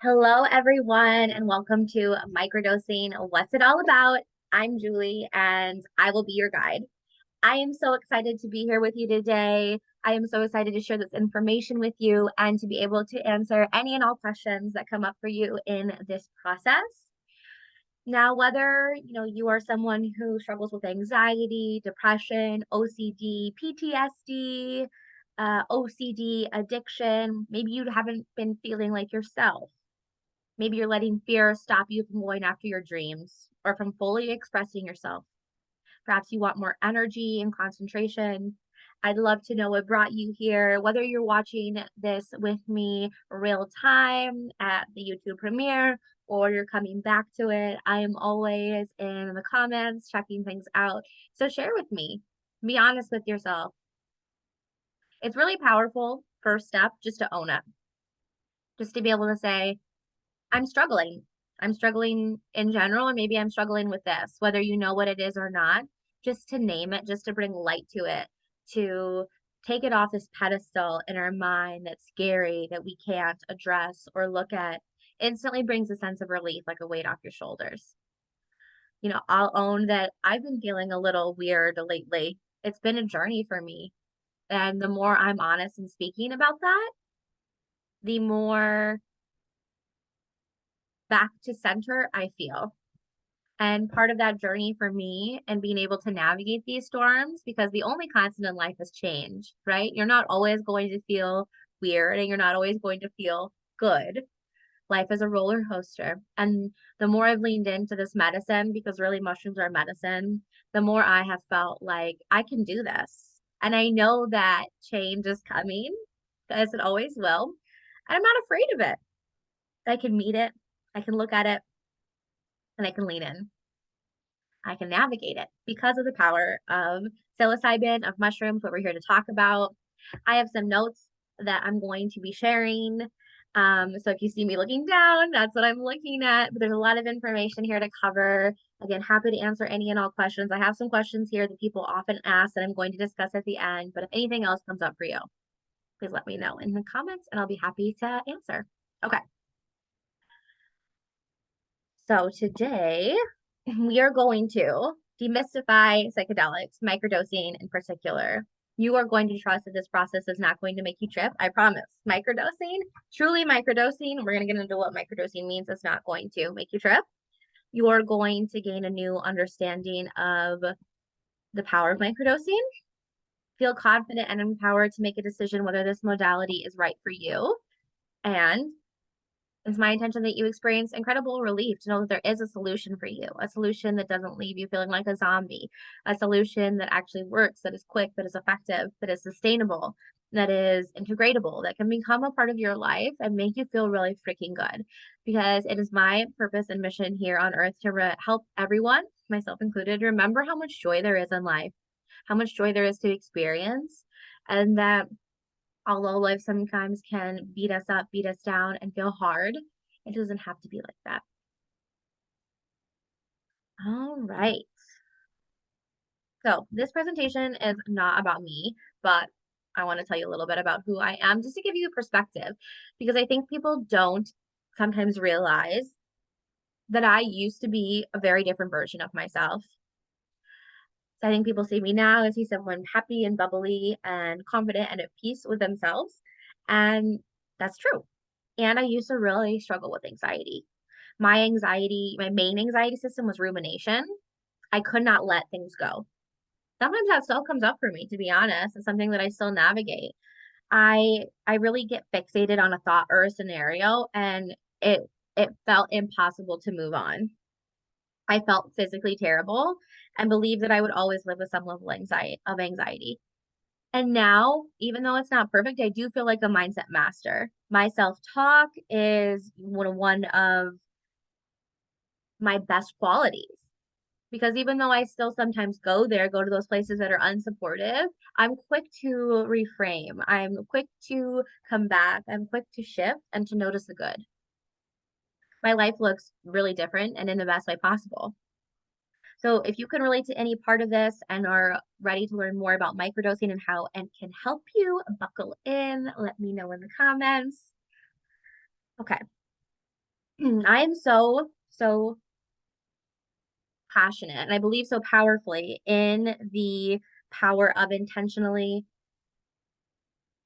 Hello, everyone, and welcome to Microdosing. What's it all about? I'm Julie, and I will be your guide. I am so excited to be here with you today. I am so excited to share this information with you and to be able to answer any and all questions that come up for you in this process. Now, whether you are someone who struggles with anxiety, depression, OCD, PTSD, OCD, addiction, maybe you haven't been feeling like yourself. Maybe you're letting fear stop you from going after your dreams or from fully expressing yourself. Perhaps you want more energy and concentration. I'd love to know what brought you here, whether you're watching this with me real time at the YouTube premiere or you're coming back to it. I am always in the comments checking things out. So share with me. Be honest with yourself. It's really powerful, first step, just to own it. Just to be able to say, I'm struggling. I'm struggling in general, and maybe I'm struggling with this, whether you know what it is or not, just to name it, just to bring light to it, to take it off this pedestal in our mind that's scary, that we can't address or look at, instantly brings a sense of relief, like a weight off your shoulders. I'll own that I've been feeling a little weird lately. It's been a journey for me. And the more I'm honest and speaking about that, the more back to center I feel. And part of that journey for me and being able to navigate these storms, because the only constant in life is change, right? You're not always going to feel weird and you're not always going to feel good. Life is a roller coaster. And the more I've leaned into this medicine, because really mushrooms are medicine, the more I have felt like I can do this. And I know that change is coming, as it always will. And I'm not afraid of it. I can meet it, I can look at it, and I can lean in. I can navigate it because of the power of psilocybin, of mushrooms, what we're here to talk about. I have some notes that I'm going to be sharing. So if you see me looking down, that's what I'm looking at. But there's a lot of information here to cover. Again, happy to answer any and all questions. I have some questions here that people often ask that I'm going to discuss at the end. But if anything else comes up for you, please let me know in the comments and I'll be happy to answer. Okay. So today we are going to demystify psychedelics, microdosing in particular. You are going to trust that this process is not going to make you trip. I promise. Microdosing, truly microdosing, we're going to get into what microdosing means. It's not going to make you trip. You are going to gain a new understanding of the power of microdosing, feel confident and empowered to make a decision whether this modality is right for you, and it's my intention that you experience incredible relief to know that there is a solution for you, a solution that doesn't leave you feeling like a zombie, a solution that actually works, that is quick, that is effective, that is sustainable, that is integratable, that can become a part of your life and make you feel really freaking good. Because it is my purpose and mission here on earth to help everyone, myself included, remember how much joy there is in life, how much joy there is to experience, and that although life sometimes can beat us up, beat us down, and feel hard, it doesn't have to be like that. All right. So this presentation is not about me, but I want to tell you a little bit about who I am just to give you a perspective, because I think people don't sometimes realize that I used to be a very different version of myself. So I think people see me now as someone happy and bubbly and confident and at peace with themselves. And that's true. And I used to really struggle with anxiety. My main anxiety system was rumination. I could not let things go. Sometimes that still comes up for me, to be honest. It's something that I still navigate. I really get fixated on a thought or a scenario, and it felt impossible to move on. I felt physically terrible and believed that I would always live with some level of anxiety. And now, even though it's not perfect, I do feel like a mindset master. My self-talk is one of my best qualities. Because even though I still sometimes go to those places that are unsupportive, I'm quick to reframe. I'm quick to come back. I'm quick to shift and to notice the good. My life looks really different and in the best way possible. So if you can relate to any part of this and are ready to learn more about microdosing and how it can help you, buckle in. Let me know in the comments. Okay. I am so passionate and I believe so powerfully in the power of intentionally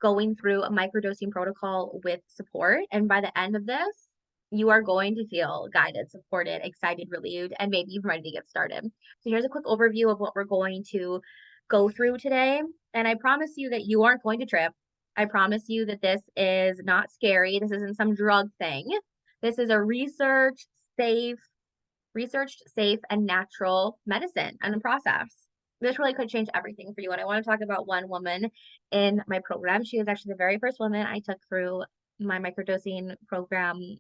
going through a microdosing protocol with support. And by the end of this, you are going to feel guided, supported, excited, relieved, and maybe even ready to get started. So here's a quick overview of what we're going to go through today. And I promise you that you aren't going to trip. I promise you that this is not scary. This isn't some drug thing. This is a safe, researched, safe, and natural medicine and a process. This really could change everything for you. And I want to talk about one woman in my program. She was actually the very first woman I took through my microdosing program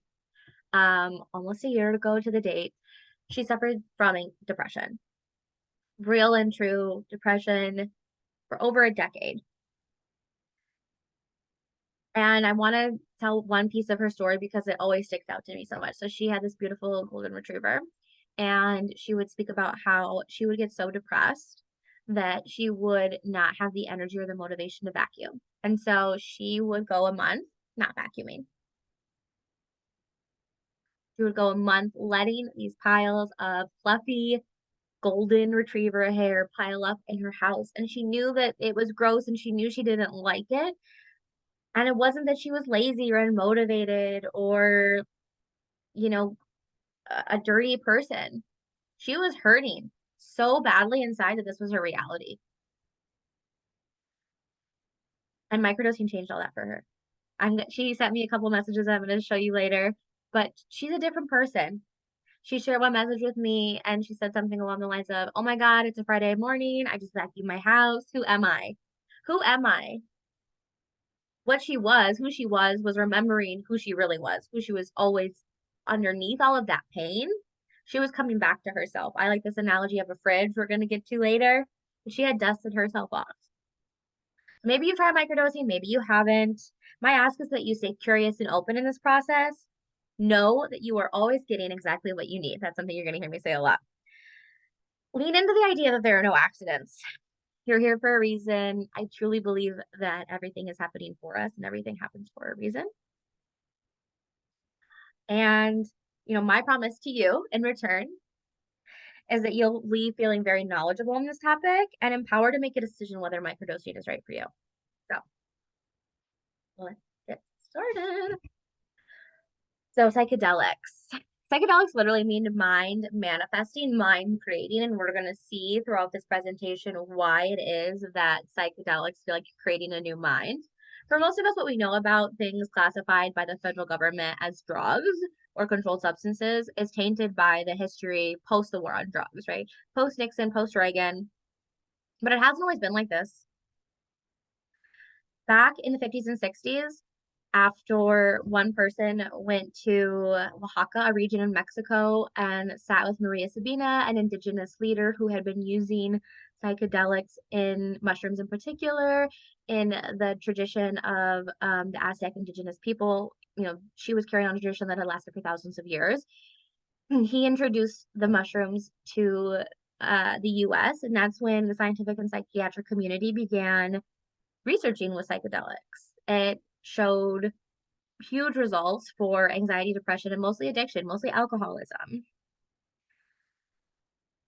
almost a year ago to the date. She suffered from depression, real and true depression for over a decade. And I want to tell one piece of her story because it always sticks out to me so much. So she had this beautiful golden retriever, and she would speak about how she would get so depressed that she would not have the energy or the motivation to vacuum. And so she would go a month not vacuuming. She would go a month letting these piles of fluffy golden retriever hair pile up in her house. And she knew that it was gross and she knew she didn't like it. And it wasn't that she was lazy or unmotivated or, you know, a dirty person. She was hurting so badly inside that this was her reality. And microdosing changed all that for her. She sent me a couple messages I'm going to show you later, but she's a different person. She shared one message with me and she said something along the lines of, "Oh my God, it's a Friday morning. I just vacuumed my house. Who am I? Who am I?" What she was, who she was remembering who she really was, who she was always underneath all of that pain. She was coming back to herself. I like this analogy of a fridge we're going to get to later. She had dusted herself off. Maybe you've tried microdosing, maybe you haven't. My ask is that you stay curious and open in this process. Know that you are always getting exactly what you need. That's something you're going to hear me say a lot. Lean into the idea that there are no accidents. You're here for a reason. I truly believe that everything is happening for us and everything happens for a reason. And, my promise to you in return is that you'll leave feeling very knowledgeable on this topic and empowered to make a decision whether microdosing is right for you. So let's get started. So psychedelics. Psychedelics literally mean mind manifesting, mind creating, and we're going to see throughout this presentation why it is that psychedelics feel like creating a new mind. For most of us, what we know about things classified by the federal government as drugs or controlled substances is tainted by the history post the war on drugs, right? Post Nixon, post Reagan. But it hasn't always been like this. Back in the 50s and 60s, after one person went to Oaxaca, a region in Mexico, and sat with Maria Sabina, an indigenous leader who had been using psychedelics in mushrooms in particular in the tradition of the Aztec indigenous people. She was carrying on a tradition that had lasted for thousands of years. He introduced the mushrooms to the US, and that's when the scientific and psychiatric community began researching with psychedelics. It showed huge results for anxiety, depression, and mostly addiction, mostly alcoholism.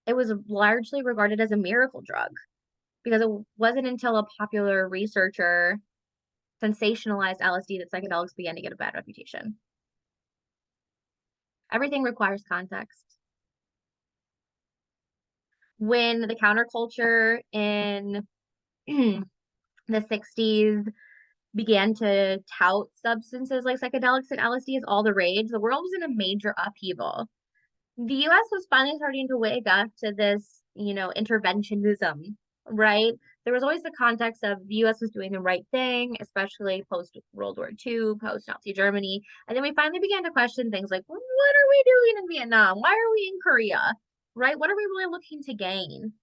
It was largely regarded as a miracle drug because it wasn't until a popular researcher sensationalized LSD that psychedelics began to get a bad reputation. Everything requires context. When the counterculture in the 60s began to tout substances like psychedelics and LSD as all the rage, the world was in a major upheaval. The US was finally starting to wake up to this, interventionism, right? There was always the context of the US was doing the right thing, especially post World War II, post Nazi Germany. And then we finally began to question things like, what are we doing in Vietnam? Why are we in Korea? Right? What are we really looking to gain?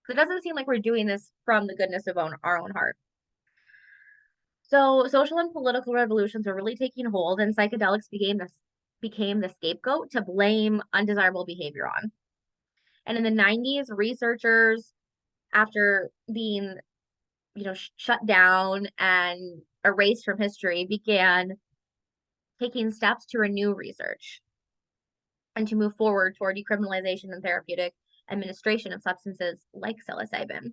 Because it doesn't seem like we're doing this from the goodness of our own heart. So social and political revolutions were really taking hold, and psychedelics became the scapegoat to blame undesirable behavior on. And in the 90s, researchers, after being, shut down and erased from history, began taking steps to renew research and to move forward toward decriminalization and therapeutic administration of substances like psilocybin.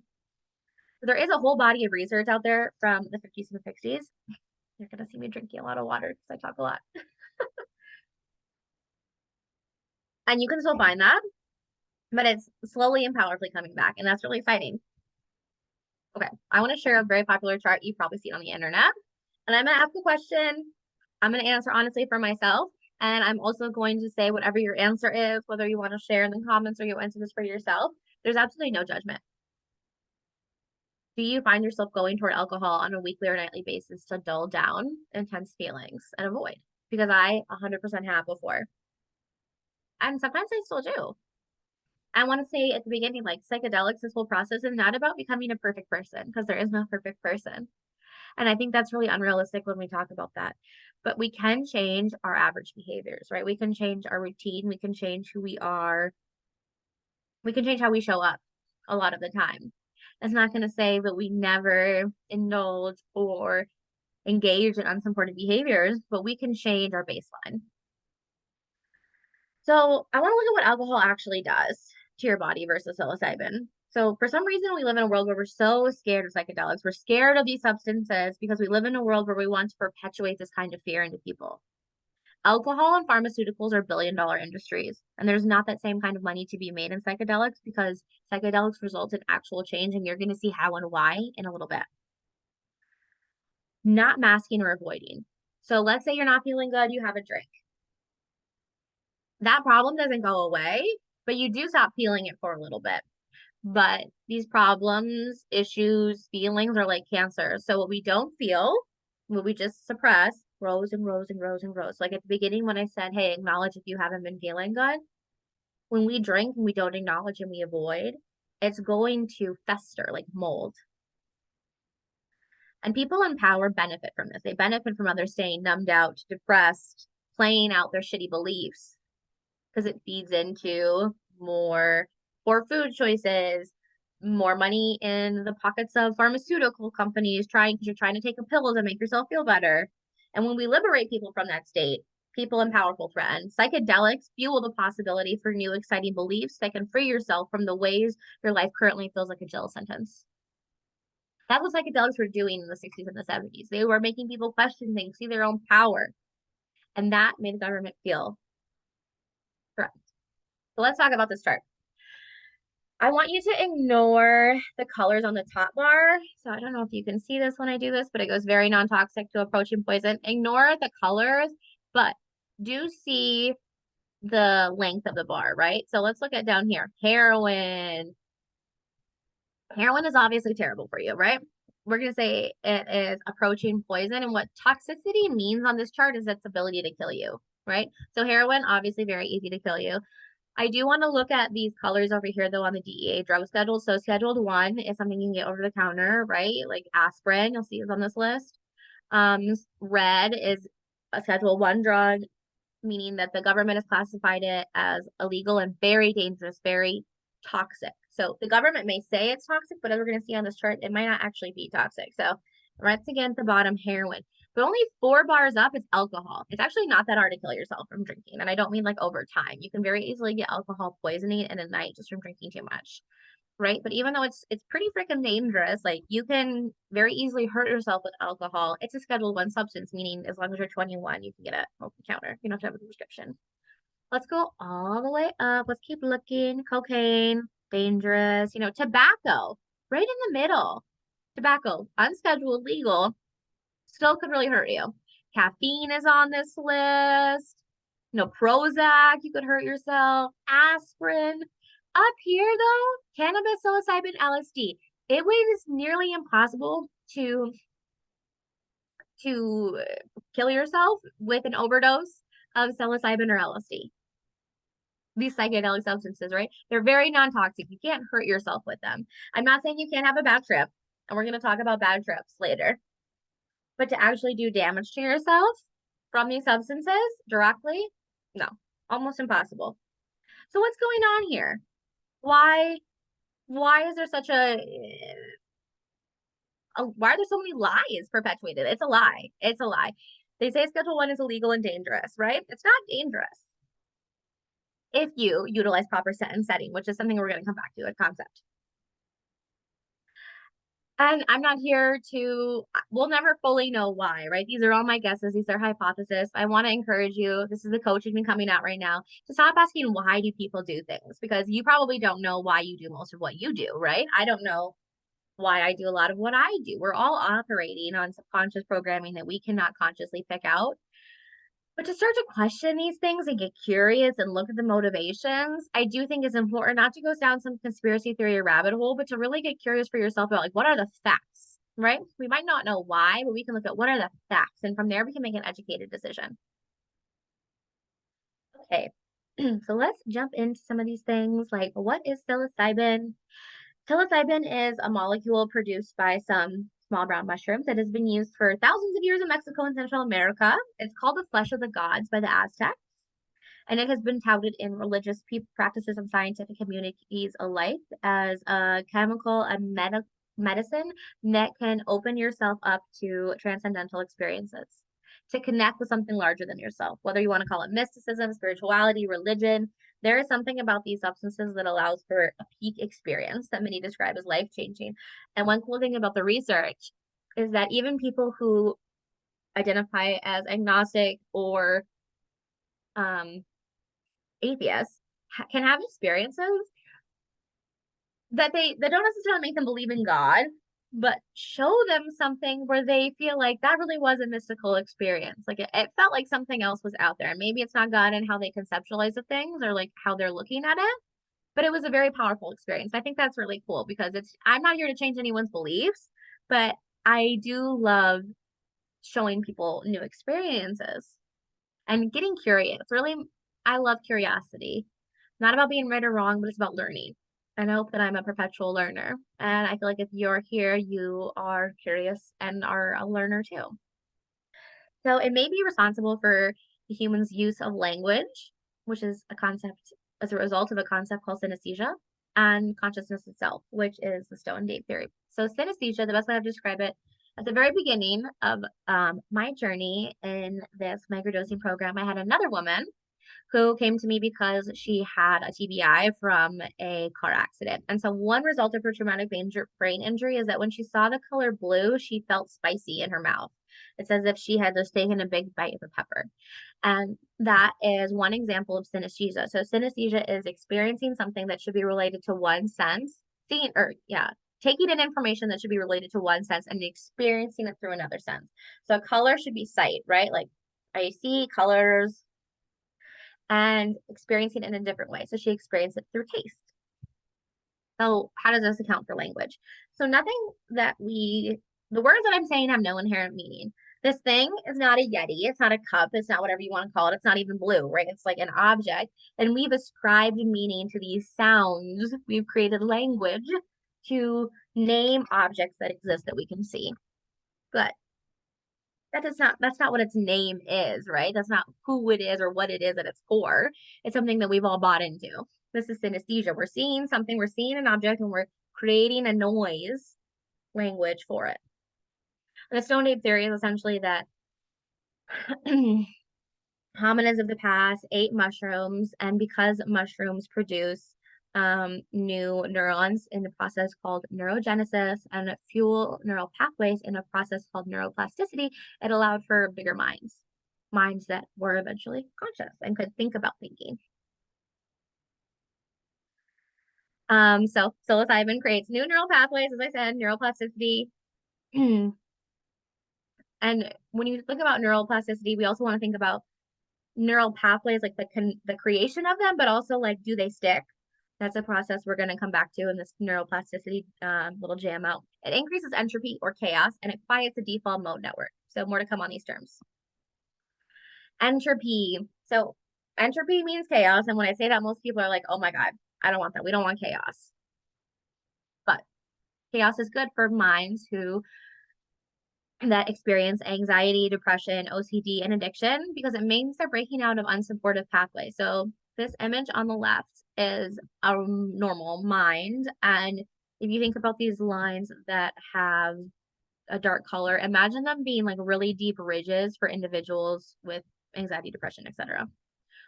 There is a whole body of research out there from the 50s and 60s. You're going to see me drinking a lot of water because I talk a lot. And you can still find that, but it's slowly and powerfully coming back, and that's really exciting. Okay, I want to share a very popular chart you've probably seen on the internet, and I'm going to ask a question. I'm going to answer honestly for myself, and I'm also going to say whatever your answer is, whether you want to share in the comments or you answer this for yourself. There's absolutely no judgment. Do you find yourself going toward alcohol on a weekly or nightly basis to dull down intense feelings and avoid? Because I 100% have before. And sometimes I still do. I want to say at the beginning, like psychedelics, this whole process is not about becoming a perfect person because there is no perfect person. And I think that's really unrealistic when we talk about that. But we can change our average behaviors, right? We can change our routine. We can change who we are. We can change how we show up a lot of the time. That's not going to say that we never indulge or engage in unsupported behaviors, but we can change our baseline. So I want to look at what alcohol actually does to your body versus psilocybin. So for some reason, we live in a world where we're so scared of psychedelics. We're scared of these substances because we live in a world where we want to perpetuate this kind of fear into people. Alcohol and pharmaceuticals are billion-dollar industries, and there's not that same kind of money to be made in psychedelics because psychedelics result in actual change, and you're going to see how and why in a little bit. Not masking or avoiding. So let's say you're not feeling good, you have a drink. That problem doesn't go away, but you do stop feeling it for a little bit. But these problems, issues, feelings are like cancer. So what we don't feel, what we just suppress, grows and grows and grows and grows. Like at the beginning when I said, hey, acknowledge if you haven't been feeling good. When we drink and we don't acknowledge and we avoid, it's going to fester like mold. And people in power benefit from this. They benefit from others staying numbed out, depressed, playing out their shitty beliefs because it feeds into more poor food choices, more money in the pockets of pharmaceutical companies because you're trying to take a pill to make yourself feel better. And when we liberate people from that state, people in powerful threaten. Psychedelics fuel the possibility for new exciting beliefs that can free yourself from the ways your life currently feels like a jail sentence. That's what psychedelics were doing in the 60s and the 70s. They were making people question things, see their own power. And that made the government feel correct. So let's talk about this chart. I want you to ignore the colors on the top bar. So I don't know if you can see this when I do this, but it goes very non-toxic to approaching poison. Ignore the colors, but do see the length of the bar, right? So let's look at down here. Heroin. Heroin is obviously terrible for you, right? We're going to say it is approaching poison. And what toxicity means on this chart is its ability to kill you, right? So heroin, obviously very easy to kill you. I do want to look at these colors over here, though, on the DEA drug schedule. So scheduled 1 is something you can get over the counter, right? Like aspirin, you'll see is on this list. Red is a schedule 1 drug, meaning that the government has classified it as illegal and very dangerous, very toxic. So the government may say it's toxic, but as we're going to see on this chart, it might not actually be toxic. So right again at the bottom, heroin. But only 4 bars up is alcohol. It's actually not that hard to kill yourself from drinking. And I don't mean like over time. You can very easily get alcohol poisoning in a night just from drinking too much. Right. But even though it's pretty freaking dangerous, like you can very easily hurt yourself with alcohol. It's a Schedule 1 substance, meaning as long as you're 21, you can get it over the counter. You don't have to have a prescription. Let's go all the way up. Let's keep looking. Cocaine, dangerous. Tobacco, right in the middle. Tobacco, unscheduled, legal, still could really hurt you. Caffeine is on this list. Prozac, you could hurt yourself. Aspirin. Up here, though, cannabis, psilocybin, LSD. It was nearly impossible to kill yourself with an overdose of psilocybin or LSD. These psychedelic substances, right? They're very non-toxic. You can't hurt yourself with them. I'm not saying you can't have a bad trip, and we're going to talk about bad trips later. But to actually do damage to yourself from these substances directly, no, almost impossible. So what's going on here? Why is there such why are there so many lies perpetuated? It's a lie. It's a lie. They say Schedule 1 is illegal and dangerous, right? It's not dangerous if you utilize proper sentence setting, which is something we're going to come back to, a concept. And I'm not here to, we'll never fully know why, right? These are all my guesses. These are hypotheses. I want to encourage you. This is the coach in me coming out right now to stop asking why do people do things, because you probably don't know why you do most of what you do, right? I don't know why I do a lot of what I do. We're all operating on subconscious programming that we cannot consciously pick out. But to start to question these things and get curious and look at the motivations, I do think it's important not to go down some conspiracy theory or rabbit hole, but to really get curious for yourself about like what are the facts, right? We might not know why, but we can look at what are the facts, and from there we can make an educated decision. Okay, so let's jump into some of these things. Like, what is psilocybin? Psilocybin is a molecule produced by some small brown mushrooms that has been used for thousands of years in Mexico and Central America. It's called the flesh of the gods by the Aztecs, and it has been touted in religious practices and scientific communities alike as a chemical and medicine that can open yourself up to transcendental experiences, to connect with something larger than yourself, whether you want to call it mysticism, spirituality, religion. There is something about these substances that allows for a peak experience that many describe as life changing. And one cool thing about the research is that even people who identify as agnostic or um, atheists can have experiences that don't necessarily make them believe in God, but show them something where they feel like that really was a mystical experience. Like it felt like something else was out there. And maybe it's not God and how they conceptualize the things or like how they're looking at it, but it was a very powerful experience. I think that's really cool because I'm not here to change anyone's beliefs, but I do love showing people new experiences and getting curious. Really, I love curiosity. Not about being right or wrong, but it's about learning. And I hope that I'm a perpetual learner. And I feel like if you're here, you are curious and are a learner too. So it may be responsible for the human's use of language, which is a concept as a result of a concept called synesthesia, and consciousness itself, which is the Stone Date theory. So synesthesia, the best way to describe it, at the very beginning of my journey in this microdosing program, I had another woman who came to me because she had a TBI from a car accident. And so one result of her traumatic brain injury is that when she saw the color blue, she felt spicy in her mouth. It's as if she had just taken a big bite of a pepper. And that is one example of synesthesia. So synesthesia is experiencing something that should be related to one sense, taking in information that should be related to one sense and experiencing it through another sense. So color should be sight, right? Like I see colors, and experiencing it in a different way. So she experienced it through taste. So how does this account for language? So the words that I'm saying have no inherent meaning. This thing is not a Yeti. It's not a cup. It's not whatever you want to call it. It's not even blue, right? It's like an object. And we've ascribed meaning to these sounds. We've created language to name objects that exist that we can see. But that's not what its name is, right? That's not who it is or what it is at its core. It's something that we've all bought into. This is synesthesia. We're seeing something, we're seeing an object, and we're creating a noise language for it. And the Stone Age theory is essentially that hominids of the past ate mushrooms, and because mushrooms produce new neurons in a process called neurogenesis and fuel neural pathways in a process called neuroplasticity, it allowed for bigger minds that were eventually conscious and could think about thinking. So psilocybin creates new neural pathways, as I said, neuroplasticity. And when you think about neuroplasticity, we also want to think about neural pathways, like the creation of them, but also like, do they stick? That's a process we're going to come back to in this neuroplasticity little jam out. It increases entropy or chaos, and it quiets the default mode network. So more to come on these terms. Entropy. So entropy means chaos. And when I say that, most people are like, oh my God, I don't want that. We don't want chaos. But chaos is good for minds that experience anxiety, depression, OCD, and addiction because it means they're breaking out of unsupportive pathways. So this image on the left is a normal mind. And if you think about these lines that have a dark color, imagine them being like really deep ridges for individuals with anxiety, depression, etc.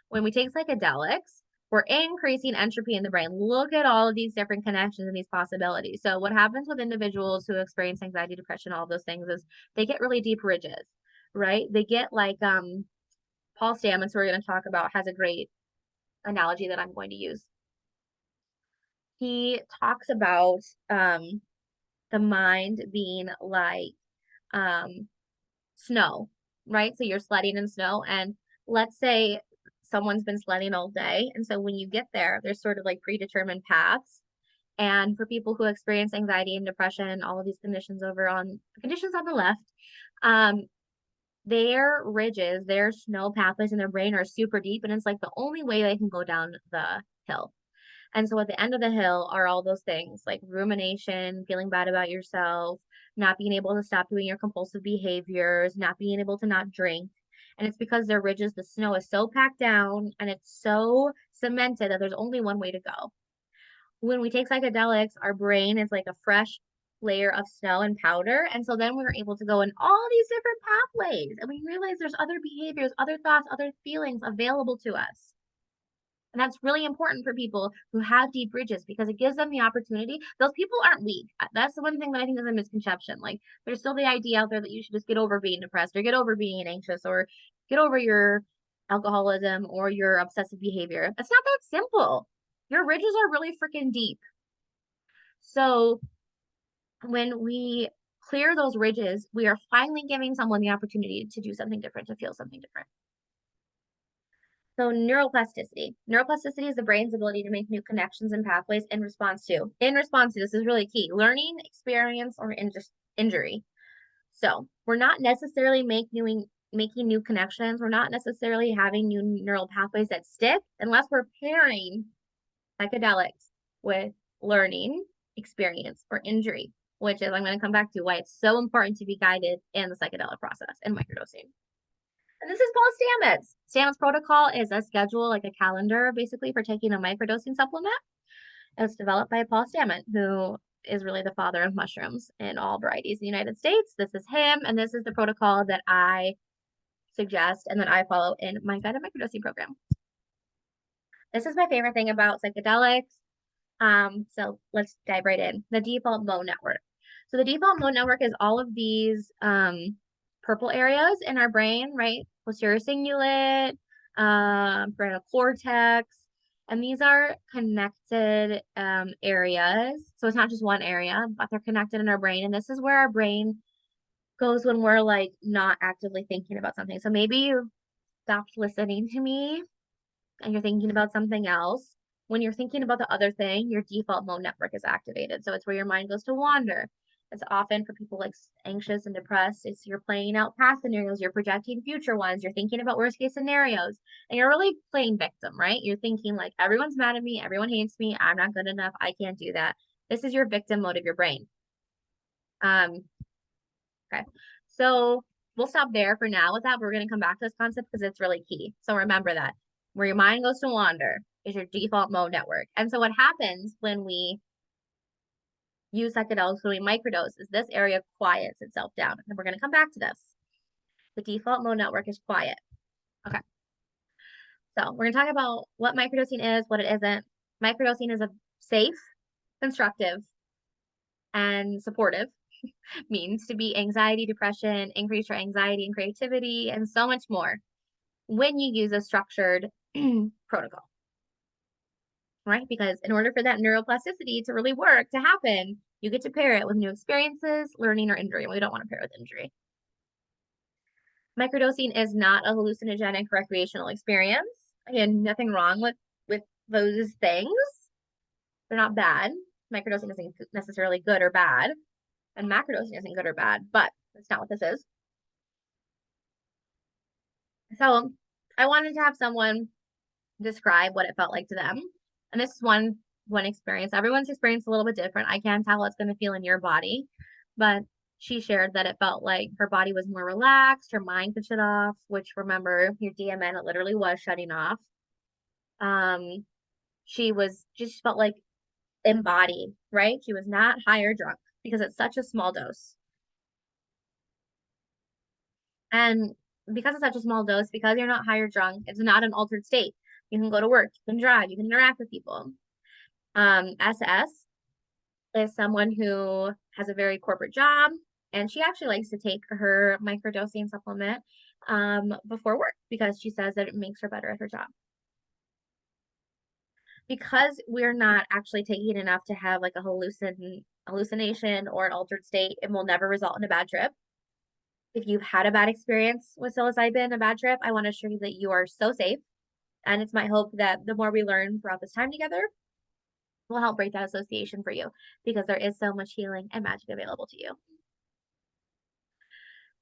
When we take psychedelics, we're increasing entropy in the brain. Look at all of these different connections and these possibilities. So what happens with individuals who experience anxiety, depression, all of those things is they get really deep ridges, right? They get like Paul Stamets, who we're going to talk about, has a great analogy that I'm going to use. He talks about the mind being like snow, right? So you're sledding in snow, and let's say someone's been sledding all day. And so when you get there, there's sort of like predetermined paths. And for people who experience anxiety and depression, all of these conditions over on the conditions on the left, um, their ridges, their snow pathways in their brain are super deep. And it's like the only way they can go down the hill. And so at the end of the hill are all those things like rumination, feeling bad about yourself, not being able to stop doing your compulsive behaviors, not being able to not drink. And it's because their ridges, the snow is so packed down and it's so cemented that there's only one way to go. When we take psychedelics, our brain is like a fresh layer of snow and powder. And so then we're able to go in all these different pathways and we realize there's other behaviors, other thoughts, other feelings available to us. And that's really important for people who have deep bridges because it gives them the opportunity. Those people aren't weak. That's the one thing that I think is a misconception. Like there's still the idea out there that you should just get over being depressed or get over being anxious or get over your alcoholism or your obsessive behavior. That's not that simple. Your ridges are really freaking deep. So when we clear those ridges, we are finally giving someone the opportunity to do something different, to feel something different. So neuroplasticity. Neuroplasticity is the brain's ability to make new connections and pathways in response to, this is really key, learning, experience, or injury. So we're not necessarily making new connections. We're not necessarily having new neural pathways that stick unless we're pairing psychedelics with learning, experience, or injury, which is I'm going to come back to why it's so important to be guided in the psychedelic process and microdosing. And this is Paul Stamets. Stamets protocol is a schedule, like a calendar, basically, for taking a microdosing supplement. It was developed by Paul Stamets, who is really the father of mushrooms in all varieties in the United States. This is him, and this is the protocol that I suggest and that I follow in my guided microdosing program. This is my favorite thing about psychedelics. So let's dive right in. The default mode network. So the default mode network is all of these purple areas in our brain, right? Posterior cingulate, frontal cortex, and these are connected areas. So it's not just one area, but they're connected in our brain. And this is where our brain goes when we're like not actively thinking about something. So maybe you stopped listening to me and you're thinking about something else. When you're thinking about the other thing, your default mode network is activated. So it's where your mind goes to wander. It's often for people like anxious and depressed. It's you're playing out past scenarios, you're projecting future ones, you're thinking about worst case scenarios, and you're really playing victim, right? You're thinking like everyone's mad at me, everyone hates me, I'm not good enough, I can't do that. This is your victim mode of your brain. Okay, so we'll stop there for now with that. We're going to come back to this concept because it's really key. So remember that where your mind goes to wander is your default mode network. And so what happens when we use psychedelics, when we microdose, is this area quiets itself down. And we're going to come back to this. The default mode network is quiet. Okay. So we're going to talk about what microdosing is, what it isn't. Microdosing is a safe, constructive, and supportive means to beat anxiety, depression, increase your anxiety and creativity, and so much more when you use a structured protocol, right? Because in order for that neuroplasticity to really work, to happen, you get to pair it with new experiences, learning, or injury. We don't want to pair it with injury. Microdosing is not a hallucinogenic recreational experience. Again, nothing wrong with those things. They're not bad. Microdosing isn't necessarily good or bad, and macrodosing isn't good or bad, but that's not what this is. So I wanted to have someone describe what it felt like to them. And this is one experience. Everyone's experience is a little bit different. I can't tell how it's going to feel in your body, but she shared that it felt like her body was more relaxed, her mind could shut off, which remember your DMN, it literally was shutting off. She was just felt like embodied, right? She was not high or drunk because it's such a small dose. And because it's such a small dose, because you're not high or drunk, it's not an altered state. You can go to work, you can drive, you can interact with people. SS is someone who has a very corporate job, and she actually likes to take her microdosing supplement before work because she says that it makes her better at her job. Because we're not actually taking enough to have like a hallucination or an altered state, it will never result in a bad trip. If you've had a bad experience with psilocybin, a bad trip, I want to assure you that you are so safe. And it's my hope that the more we learn throughout this time together will help break that association for you because there is so much healing and magic available to you.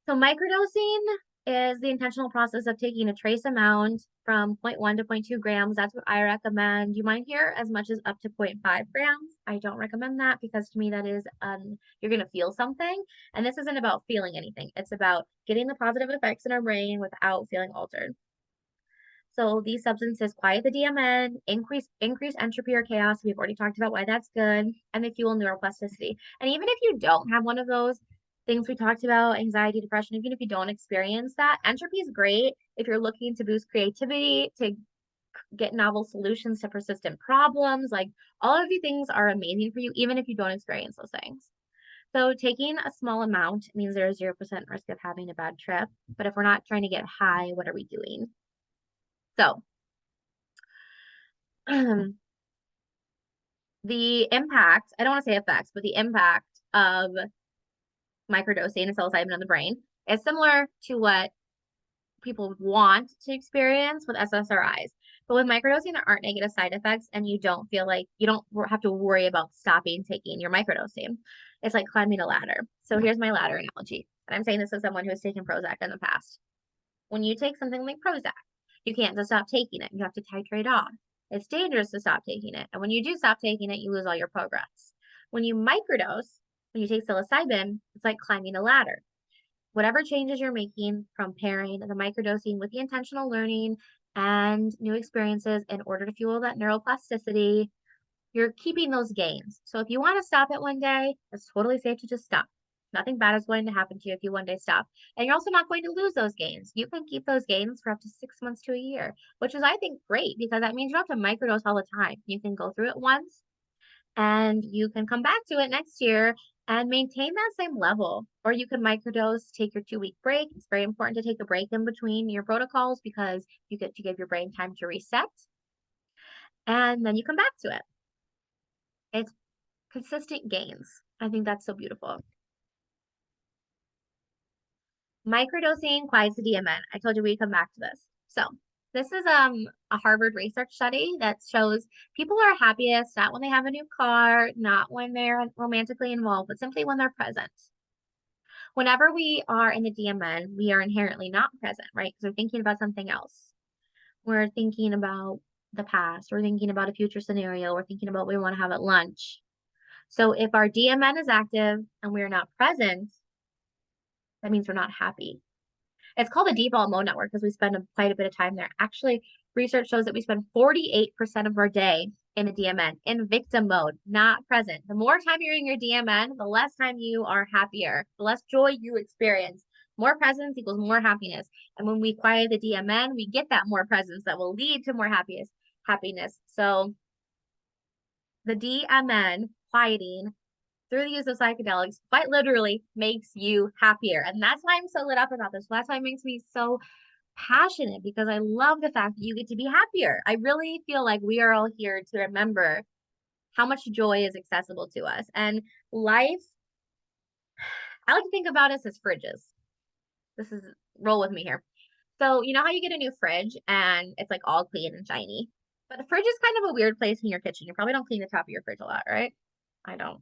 So microdosing is the intentional process of taking a trace amount from 0.1 to 0.2 grams. That's what I recommend. You might hear as much as up to 0.5 grams. I don't recommend that because to me that is you're going to feel something. And this isn't about feeling anything. It's about getting the positive effects in our brain without feeling altered. So these substances quiet the DMN, increase entropy or chaos. We've already talked about why that's good, and they fuel neuroplasticity. And even if you don't have one of those things we talked about, anxiety, depression, even if you don't experience that, entropy is great if you're looking to boost creativity, to get novel solutions to persistent problems. Like all of these things are amazing for you, even if you don't experience those things. So taking a small amount means there's 0% risk of having a bad trip. But if we're not trying to get high, what are we doing? So the impact, I don't want to say effects, but the impact of microdosing and psilocybin in the brain is similar to what people want to experience with SSRIs. But with microdosing, there aren't negative side effects, and you don't feel like you don't have to worry about stopping taking your microdosing. It's like climbing a ladder. So here's my ladder analogy. And I'm saying this as someone who has taken Prozac in the past. When you take something like Prozac, you can't just stop taking it. You have to titrate off. It's dangerous to stop taking it. And when you do stop taking it, you lose all your progress. When you microdose, when you take psilocybin, it's like climbing a ladder. Whatever changes you're making from pairing the microdosing with the intentional learning and new experiences in order to fuel that neuroplasticity, you're keeping those gains. So if you want to stop it one day, it's totally safe to just stop. Nothing bad is going to happen to you if you one day stop. And you're also not going to lose those gains. You can keep those gains for up to 6 months to a year, which is, I think, great because that means you don't have to microdose all the time. You can go through it once and you can come back to it next year and maintain that same level. Or you can microdose, take your 2-week break. It's very important to take a break in between your protocols because you get to give your brain time to reset. And then you come back to it. It's consistent gains. I think that's so beautiful. Microdosing quiets the DMN. I told you we'd come back to this. So this is a Harvard research study that shows people are happiest not when they have a new car, not when they're romantically involved, but simply when they're present. Whenever we are in the DMN, we are inherently not present, right? Because we're thinking about something else. We're thinking about the past. We're thinking about a future scenario. We're thinking about what we want to have at lunch. So if our DMN is active and we're not present, that means we're not happy. It's called the default mode network because we spend quite a bit of time there. Actually, research shows that we spend 48% of our day in a DMN, in victim mode, not present. The more time you're in your DMN, the less time you are happier, the less joy you experience. More presence equals more happiness. And when we quiet the DMN, we get that more presence that will lead to more happiness. So the DMN quieting through the use of psychedelics quite literally makes you happier. And that's why I'm so lit up about this. That's why it makes me so passionate because I love the fact that you get to be happier. I really feel like we are all here to remember how much joy is accessible to us. And life, I like to think about us as fridges. This is roll with me here. So, you know how you get a new fridge and it's like all clean and shiny? But the fridge is kind of a weird place in your kitchen. You probably don't clean the top of your fridge a lot, right? I don't.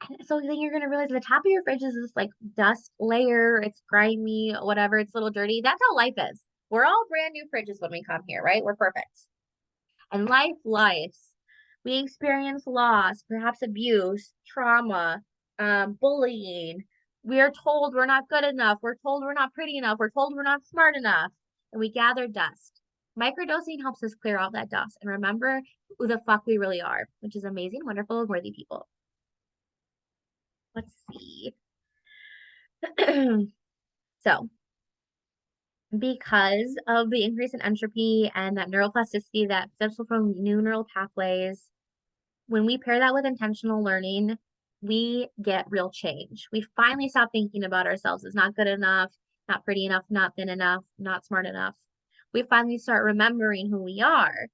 And so then you're gonna realize the top of your fridge is this like dust layer, it's grimy, whatever, it's a little dirty. That's how life is. We're all brand new fridges when we come here, right? We're perfect. And life. We experience loss, perhaps abuse, trauma, bullying. We are told we're not good enough. We're told we're not pretty enough. We're told we're not smart enough. And we gather dust. Microdosing helps us clear out that dust and remember who the fuck we really are, which is amazing, wonderful, and worthy people. Let's see. So Because of the increase in entropy and that neuroplasticity, that potential for new neural pathways, when we pair that with intentional learning, we get real change. We finally stop thinking about ourselves as not good enough, not pretty enough, not thin enough, not smart enough. We finally start remembering who we are.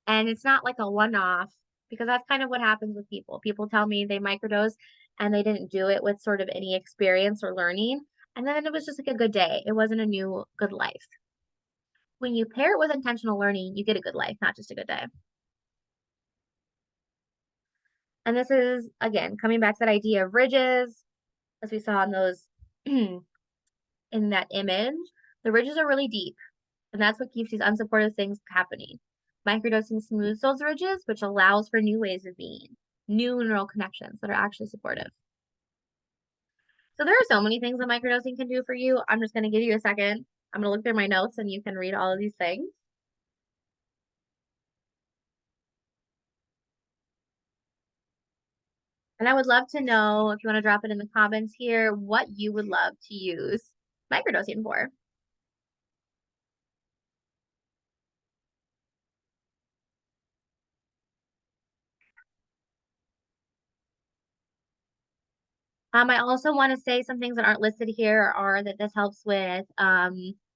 And it's not like a one-off, because that's kind of what happens with people. People tell me they microdose and they didn't do it with sort of any experience or learning. And then it was just like a good day. It wasn't a new good life. When you pair it with intentional learning, you get a good life, not just a good day. And this is, again, coming back to that idea of ridges, as we saw in those, in that image, the ridges are really deep. And that's what keeps these unsupportive things happening. Microdosing smooths those ridges, which allows for new ways of being, new neural connections that are actually supportive. So there are so many things that microdosing can do for you. I'm just going to give you a second. I'm going to look through my notes and you can read all of these things. And I would love to know, if you want to drop it in the comments here, what you would love to use microdosing for. I also want to say some things that aren't listed here are that this helps with ADHD,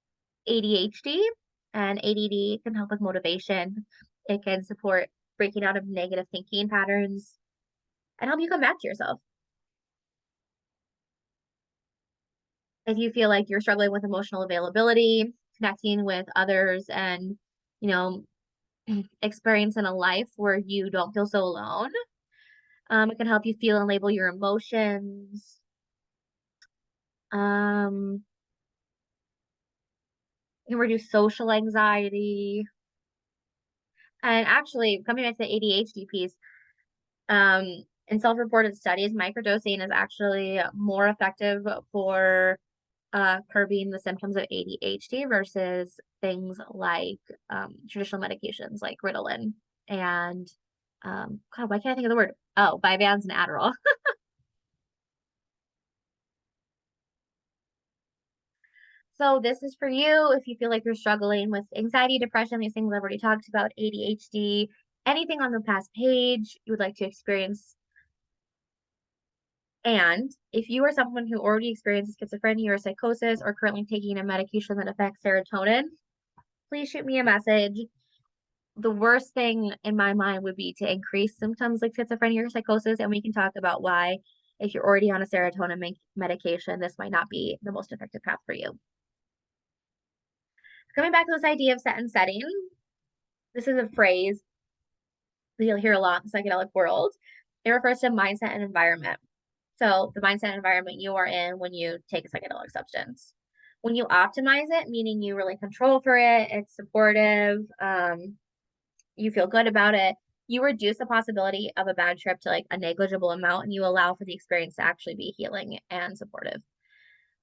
and ADD can help with motivation. It can support breaking out of negative thinking patterns and help you come back to yourself. If you feel like you're struggling with emotional availability, connecting with others, and, you know, experiencing a life where you don't feel so alone, it can help you feel and label your emotions. Um, it can reduce social anxiety. And actually, coming back to the ADHD piece, um, in self-reported studies, microdosing is actually more effective for curbing the symptoms of ADHD versus things like traditional medications like Ritalin and God, why can't I think of the word? Oh, Vyvanse and Adderall. So this is for you if you feel like you're struggling with anxiety, depression, these things I've already talked about, ADHD, anything on the past page you would like to experience. And if you are someone who already experiences schizophrenia or psychosis or currently taking a medication that affects serotonin, please shoot me a message. The worst thing in my mind would be to increase symptoms like schizophrenia or psychosis, and we can talk about why, if you're already on a serotonin medication, this might not be the most effective path for you. Coming back to this idea of set and setting, this is a phrase that you'll hear a lot in the psychedelic world. It refers to mindset and environment. So the mindset and environment you are in when you take a psychedelic substance. When you optimize it, meaning you really control for it, it's supportive, you feel good about it, you reduce the possibility of a bad trip to like a negligible amount, and you allow for the experience to actually be healing and supportive.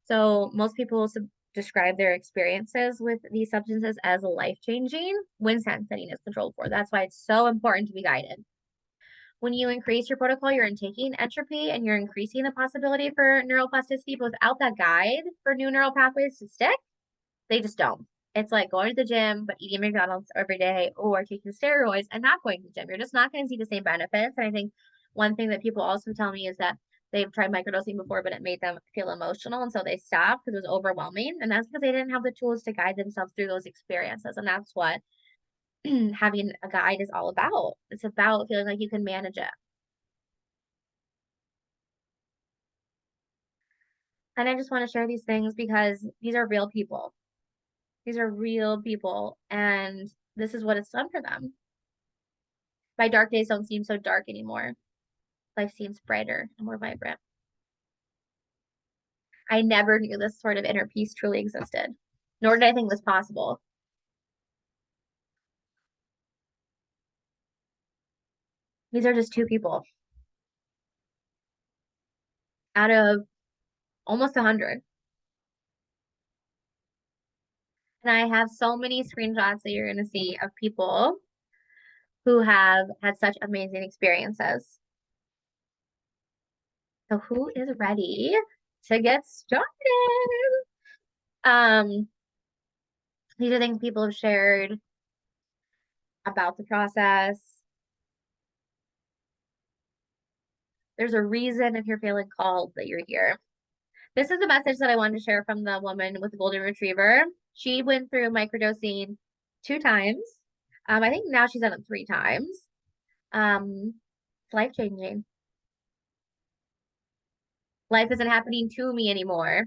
So most people describe their experiences with these substances as life-changing when setting is controlled for. That's why it's so important to be guided. When you increase your protocol, you're taking entropy and you're increasing the possibility for neuroplasticity, but without that guide for new neural pathways to stick, they just don't. It's like going to the gym, but eating McDonald's every day or taking steroids and not going to the gym. You're just not going to see the same benefits. And I think one thing that people also tell me is that they've tried microdosing before, but it made them feel emotional. And so they stopped because it was overwhelming. And that's because they didn't have the tools to guide themselves through those experiences. And that's what having a guide is all about. It's about feeling like you can manage it. And I just want to share these things because these are real people. These are real people, and this is what it's done for them. My dark days don't seem so dark anymore. Life seems brighter and more vibrant. I never knew this sort of inner peace truly existed, nor did I think it was possible. These are just two people out of almost 100. And I have so many screenshots that you're going to see of people who have had such amazing experiences. So who is ready to get started? Um, These are things people have shared about the process. There's a reason if you're feeling called that you're here. This is the message that I wanted to share from the woman with the golden retriever. She went through microdosing 2 times. I think now she's done it 3 times. It's life changing. Life isn't happening to me anymore.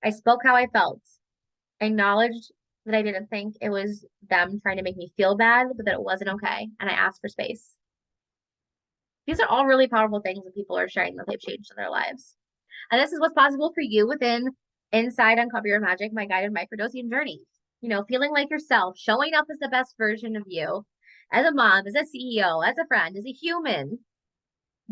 I spoke how I felt. I acknowledged that I didn't think it was them trying to make me feel bad, but that it wasn't okay. And I asked for space. These are all really powerful things that people are sharing that they've changed in their lives. And this is what's possible for you within Inside Uncover Your Magic, my guided microdosing journey. Feeling like yourself, showing up as the best version of you, as a mom, as a CEO, as a friend, as a human,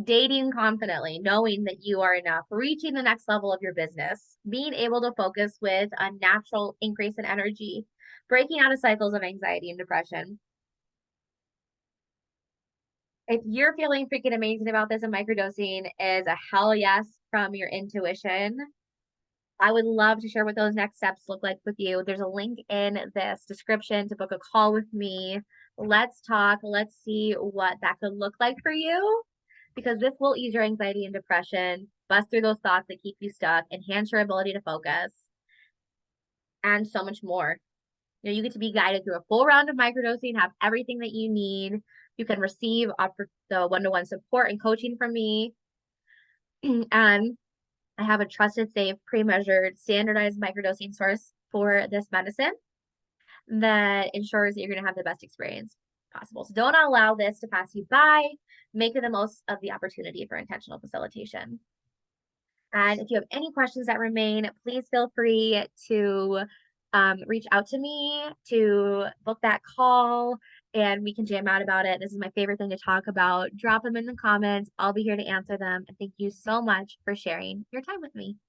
dating confidently, knowing that you are enough, reaching the next level of your business, being able to focus with a natural increase in energy, breaking out of cycles of anxiety and depression. If you're feeling freaking amazing about this and microdosing is a hell yes from your intuition, I would love to share what those next steps look like with you. There's a link in this description to book a call with me. Let's talk. Let's see what that could look like for you, because this will ease your anxiety and depression, bust through those thoughts that keep you stuck, enhance your ability to focus, and so much more. You get to be guided through a full round of microdosing, have everything that you need. You can receive the one-to-one support and coaching from me. And I have a trusted, safe, pre-measured, standardized microdosing source for this medicine that ensures that you're going to have the best experience possible. So don't allow this to pass you by. Make the most of the opportunity for intentional facilitation. And if you have any questions that remain, please feel free to reach out to me to book that call and we can jam out about it. This is my favorite thing to talk about. Drop them in the comments. I'll be here to answer them. And thank you so much for sharing your time with me.